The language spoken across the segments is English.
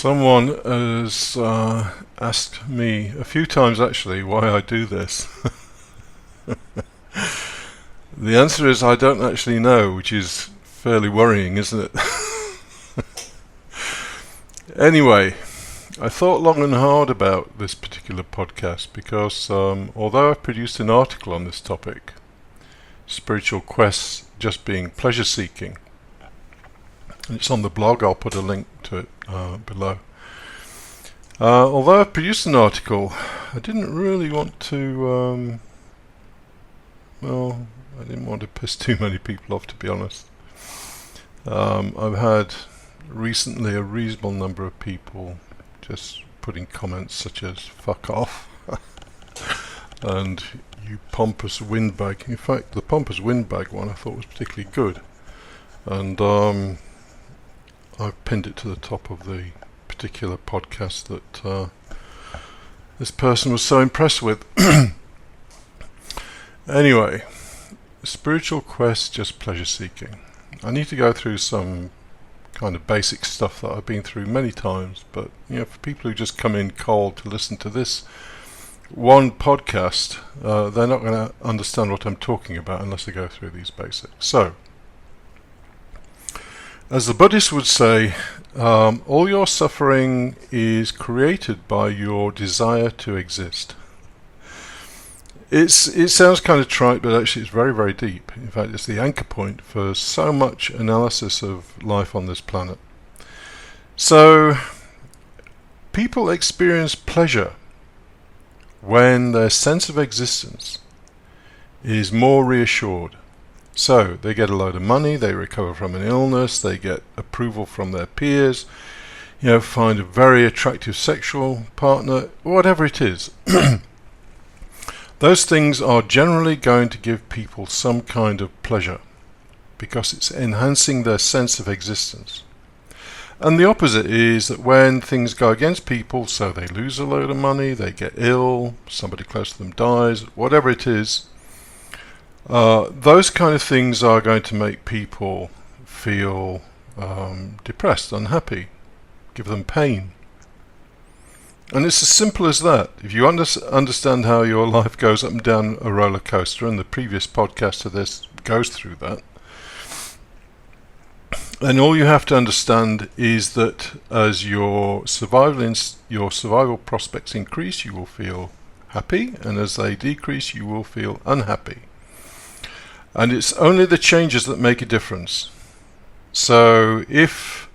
Someone has asked me a few times actually why I do this. The answer is I don't actually know, which is fairly worrying, isn't it? Anyway, I thought long and hard about this particular podcast because although I've produced an article on this topic, spiritual quests just being pleasure seeking, and it's on the blog, I'll put a link to it below. Although I've produced an article, I didn't really want to, I didn't want to piss too many people off, to be honest. I've had recently a reasonable number of people just putting comments such as "fuck off" and "you pompous windbag." In fact, the pompous windbag one I thought was particularly good, and I've pinned it to the top of the particular podcast that this person was so impressed with. Anyway, spiritual quest, just pleasure seeking. I need to go through some kind of basic stuff that I've been through many times, but for people who just come in cold to listen to this one podcast, they're not going to understand what I'm talking about unless they go through these basics. So, as the Buddhists would say, all your suffering is created by your desire to exist. It sounds kind of trite, but actually it's very, very deep. In fact, it's the anchor point for so much analysis of life on this planet. So, people experience pleasure when their sense of existence is more reassured. So, they get a load of money, they recover from an illness, they get approval from their peers, find a very attractive sexual partner, whatever it is. Those things are generally going to give people some kind of pleasure because it's enhancing their sense of existence. And the opposite is that when things go against people, so they lose a load of money, they get ill, somebody close to them dies, whatever it is, those kind of things are going to make people feel depressed, unhappy, give them pain. And it's as simple as that. If you understand how your life goes up and down a roller coaster, and the previous podcast to this goes through that, then all you have to understand is that as your survival prospects increase, you will feel happy, and as they decrease, you will feel unhappy. And it's only the changes that make a difference. So if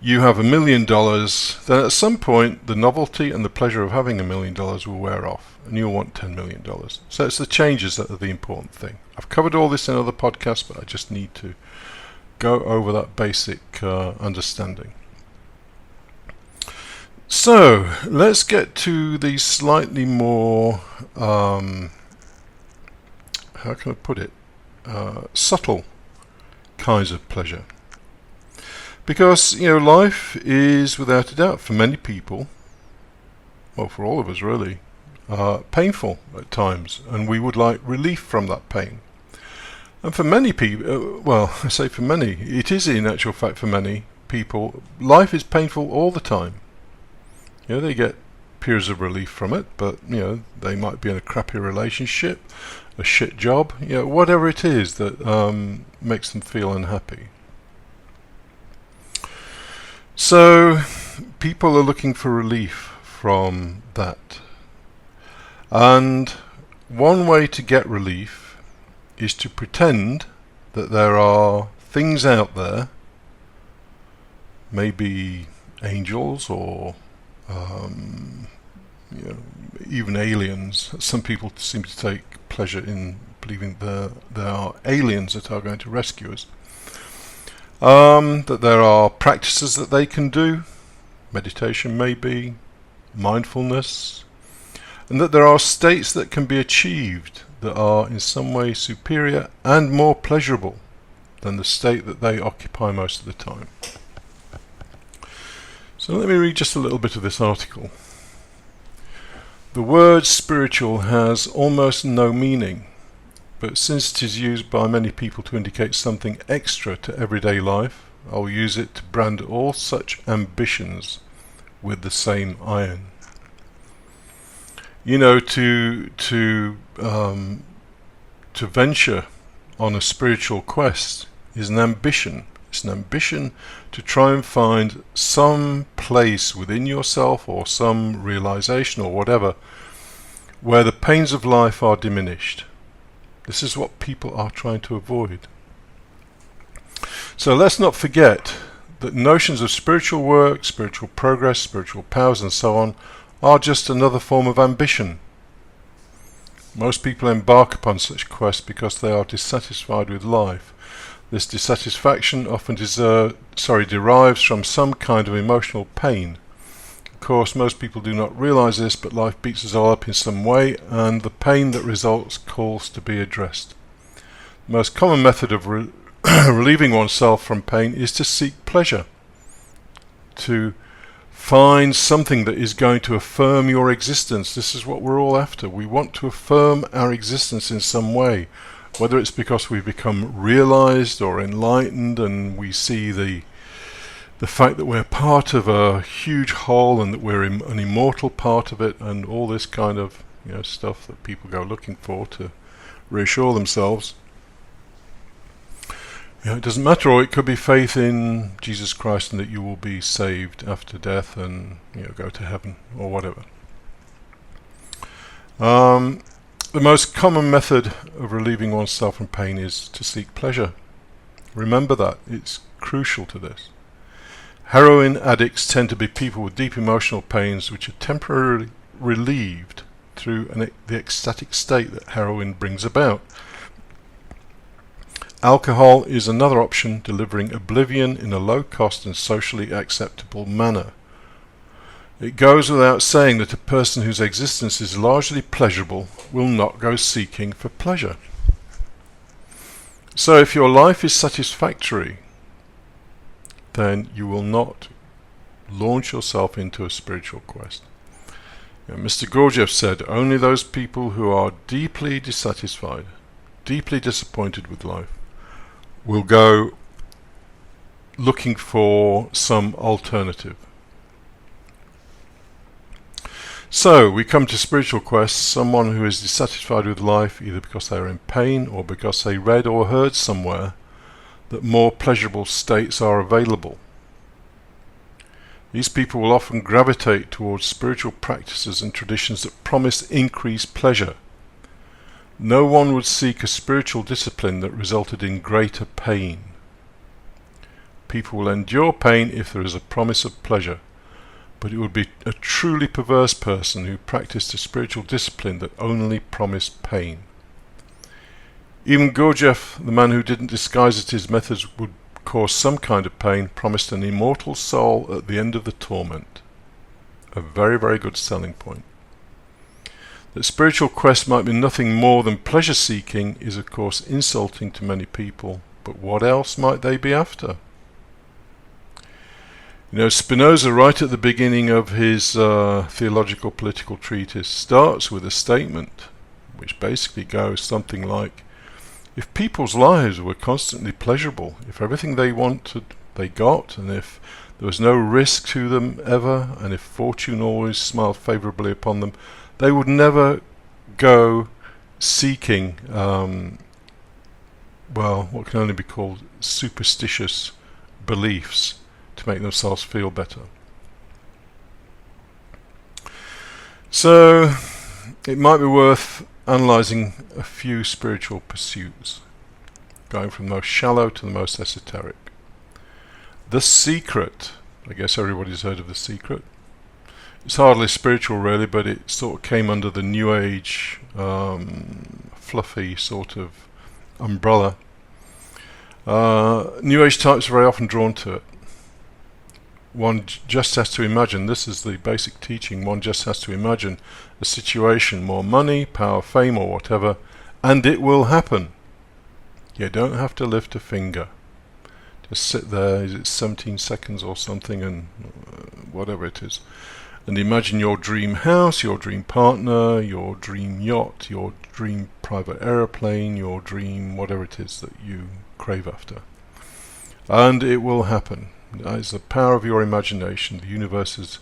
you have $1 million, then at some point the novelty and the pleasure of having $1 million will wear off, and you'll want $10 million. So it's the changes that are the important thing. I've covered all this in other podcasts, but I just need to go over that basic understanding. So let's get to the slightly more, how can I put it, subtle kinds of pleasure. Because, life is, without a doubt, for many people, well, for all of us really, painful at times, and we would like relief from that pain. And for many people, I say for many, it is in actual fact for many people, life is painful all the time. They get periods of relief from it, but, they might be in a crappy relationship, a shit job, whatever it is that makes them feel unhappy. So, people are looking for relief from that. And one way to get relief is to pretend that there are things out there, maybe angels or even aliens. Some people seem to take pleasure in believing there are aliens that are going to rescue us. That there are practices that they can do, meditation maybe, mindfulness, and that there are states that can be achieved that are in some way superior and more pleasurable than the state that they occupy most of the time. So let me read just a little bit of this article. The word spiritual has almost no meaning, but since it is used by many people to indicate something extra to everyday life, I'll use it to brand all such ambitions with the same iron. You know, to venture on a spiritual quest is an ambition. It's an ambition to try and find some place within yourself or some realization or whatever where the pains of life are diminished. This is what people are trying to avoid. So let's not forget that notions of spiritual work, spiritual progress, spiritual powers and so on are just another form of ambition. Most people embark upon such quests because they are dissatisfied with life. This dissatisfaction often derives from some kind of emotional pain. Of course, most people do not realize this, but life beats us all up in some way, and the pain that results calls to be addressed. The most common method of relieving oneself from pain is to seek pleasure, to find something that is going to affirm your existence. This is what we're all after. We want to affirm our existence in some way, whether it's because we've become realized or enlightened and we see the fact that we're part of a huge whole and that we're an immortal part of it, and all this kind of stuff that people go looking for to reassure themselves. It doesn't matter, or it could be faith in Jesus Christ and that you will be saved after death and go to heaven or whatever. The most common method of relieving oneself from pain is to seek pleasure. Remember that, it's crucial to this. Heroin addicts tend to be people with deep emotional pains which are temporarily relieved through the ecstatic state that heroin brings about. Alcohol is another option, delivering oblivion in a low-cost and socially acceptable manner. It goes without saying that a person whose existence is largely pleasurable will not go seeking for pleasure. So if your life is satisfactory, then you will not launch yourself into a spiritual quest. Mr. Gurdjieff said, only those people who are deeply dissatisfied, deeply disappointed with life, will go looking for some alternative. So we come to spiritual quests, someone who is dissatisfied with life either because they are in pain or because they read or heard somewhere that more pleasurable states are available. These people will often gravitate towards spiritual practices and traditions that promise increased pleasure. No one would seek a spiritual discipline that resulted in greater pain. People will endure pain if there is a promise of pleasure, but it would be a truly perverse person who practiced a spiritual discipline that only promised pain. Even Gurdjieff, the man who didn't disguise that his methods would cause some kind of pain, promised an immortal soul at the end of the torment. A very, very good selling point. That spiritual quest might be nothing more than pleasure-seeking is of course insulting to many people, but what else might they be after? Spinoza, right at the beginning of his theological political treatise, starts with a statement which basically goes something like, if people's lives were constantly pleasurable, if everything they wanted they got, and if there was no risk to them ever, and if fortune always smiled favourably upon them, they would never go seeking, what can only be called superstitious beliefs to make themselves feel better. So it might be worth analysing a few spiritual pursuits, going from the most shallow to the most esoteric. The Secret, I guess everybody's heard of The Secret. It's hardly spiritual really, but it sort of came under the New Age fluffy sort of umbrella. New Age types are very often drawn to it. One just has to imagine, this is the basic teaching, one just has to imagine a situation, more money, power, fame or whatever, and it will happen. You don't have to lift a finger. Just sit there, is it 17 seconds or something, and whatever it is, and imagine your dream house, your dream partner, your dream yacht, your dream private aeroplane, your dream whatever it is that you crave after. And it will happen. That is the power of your imagination. The universe is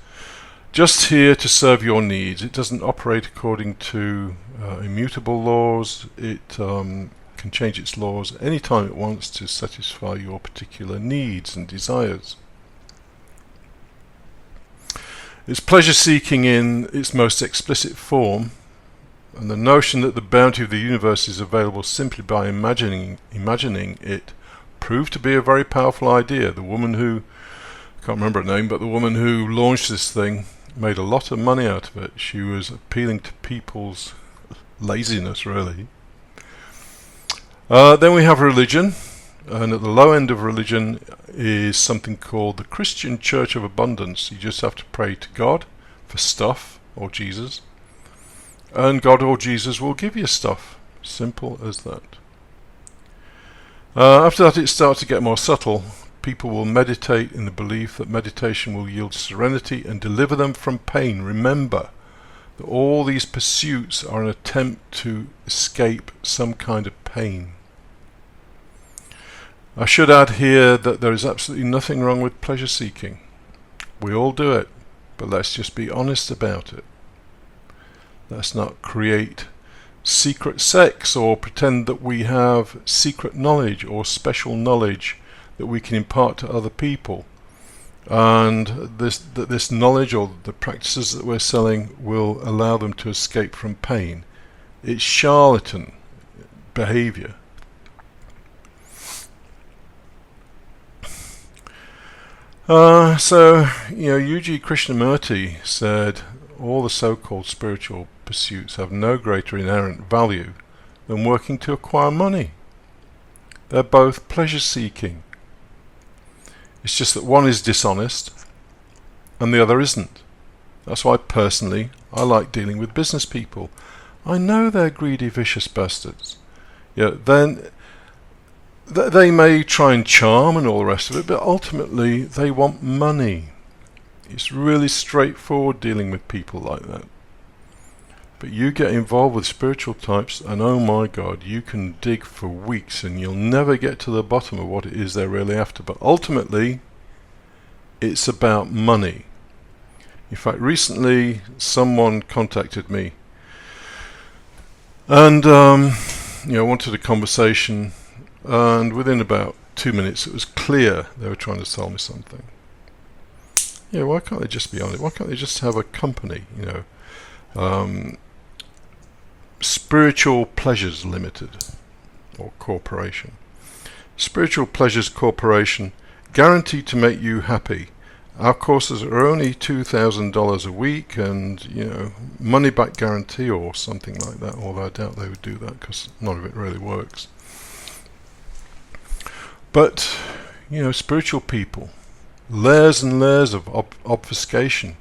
just here to serve your needs. It doesn't operate according to immutable laws. It can change its laws anytime it wants to satisfy your particular needs and desires. It's pleasure-seeking in its most explicit form, and the notion that the bounty of the universe is available simply by imagining it proved to be a very powerful idea. The woman who, I can't remember her name, but the woman who launched this thing made a lot of money out of it. She was appealing to people's laziness, really. Then we have religion, and at the low end of religion is something called the Christian Church of Abundance. You just have to pray to God for stuff, or Jesus, and God or Jesus will give you stuff. Simple as that. After that, it starts to get more subtle. People will meditate in the belief that meditation will yield serenity and deliver them from pain. Remember that all these pursuits are an attempt to escape some kind of pain. I should add here that there is absolutely nothing wrong with pleasure seeking. We all do it, but let's just be honest about it. Let's not create secret sex or pretend that we have secret knowledge or special knowledge that we can impart to other people, and this knowledge or the practices that we're selling will allow them to escape from pain. It's charlatan behavior. Yuji Krishnamurti said, all the so-called spiritual pursuits have no greater inherent value than working to acquire money. They're both pleasure-seeking. It's just that one is dishonest and the other isn't. That's why personally I like dealing with business people. I know they're greedy, vicious bastards. Then they may try and charm and all the rest of it, but ultimately they want money. It's really straightforward dealing with people like that. But you get involved with spiritual types and oh my God, you can dig for weeks and you'll never get to the bottom of what it is they're really after. But ultimately, it's about money. In fact, recently someone contacted me and wanted a conversation, and within about 2 minutes it was clear they were trying to sell me something. Why can't they just be honest? Why can't they just have a company, Spiritual Pleasures Limited, or Corporation. Spiritual Pleasures Corporation, guaranteed to make you happy. Our courses are only $2,000 a week, and money back guarantee or something like that. Although I doubt they would do that because none of it really works. But spiritual people, layers and layers of obfuscation.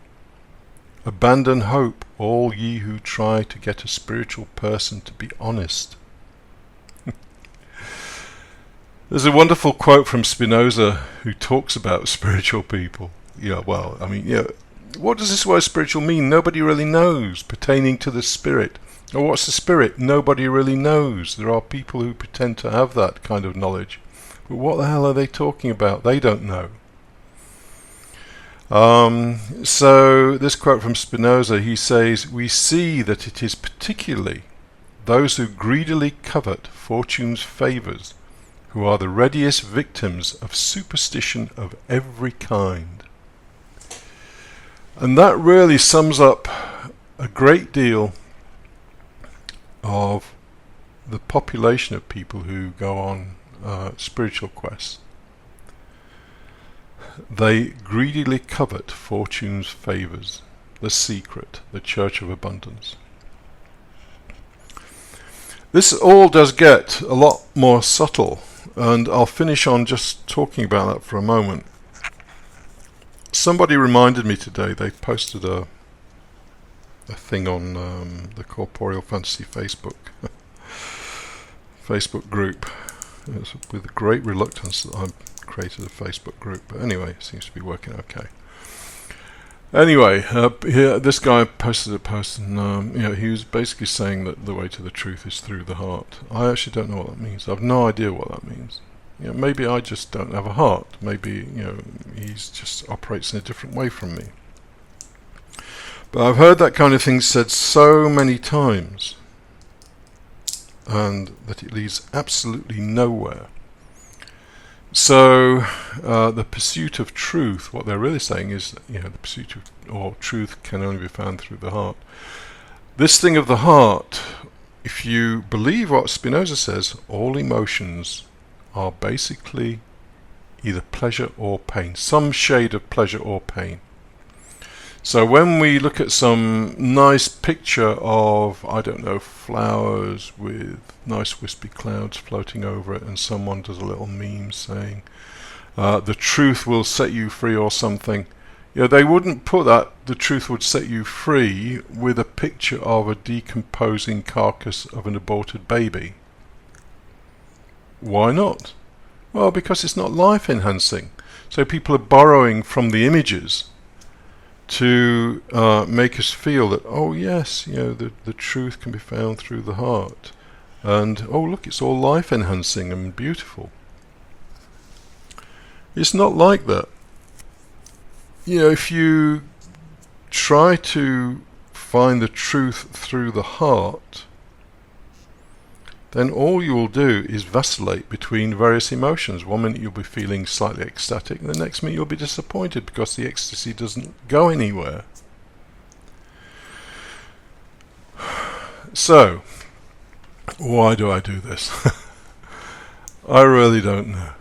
Abandon hope, all ye who try to get a spiritual person to be honest. There's a wonderful quote from Spinoza who talks about spiritual people. What does this word spiritual mean? Nobody really knows. Pertaining to the spirit. Or what's the spirit? Nobody really knows. There are people who pretend to have that kind of knowledge. But what the hell are they talking about? They don't know. So this quote from Spinoza, he says, we see that it is particularly those who greedily covet fortune's favours who are the readiest victims of superstition of every kind. And that really sums up a great deal of the population of people who go on spiritual quests. They greedily covet fortune's favours, the secret, the Church of Abundance. This all does get a lot more subtle, and I'll finish on just talking about that for a moment. Somebody reminded me today, they posted a thing on the Corporeal Fantasy Facebook group. It was with great reluctance that I created a Facebook group, but anyway, it seems to be working okay. Anyway, this guy posted a post, and he was basically saying that the way to the truth is through the heart. I actually don't know what that means. I've no idea what that means. Maybe I just don't have a heart. Maybe he just operates in a different way from me. But I've heard that kind of thing said so many times, and that it leads absolutely nowhere. So the pursuit of truth, what they're really saying is, the pursuit of, or truth can only be found through the heart. This thing of the heart, if you believe what Spinoza says, all emotions are basically either pleasure or pain, some shade of pleasure or pain. So when we look at some nice picture of, I don't know, flowers with nice wispy clouds floating over it, and someone does a little meme saying, the truth will set you free or something, they wouldn't put that, the truth would set you free, with a picture of a decomposing carcass of an aborted baby. Why not? Well, because it's not life enhancing. So people are borrowing from the images to make us feel that, oh yes, the truth can be found through the heart, and oh look, it's all life enhancing and beautiful. It's not like that. If you try to find the truth through the heart, then all you will do is vacillate between various emotions. One minute you'll be feeling slightly ecstatic, and the next minute you'll be disappointed because the ecstasy doesn't go anywhere. So, why do I do this? I really don't know.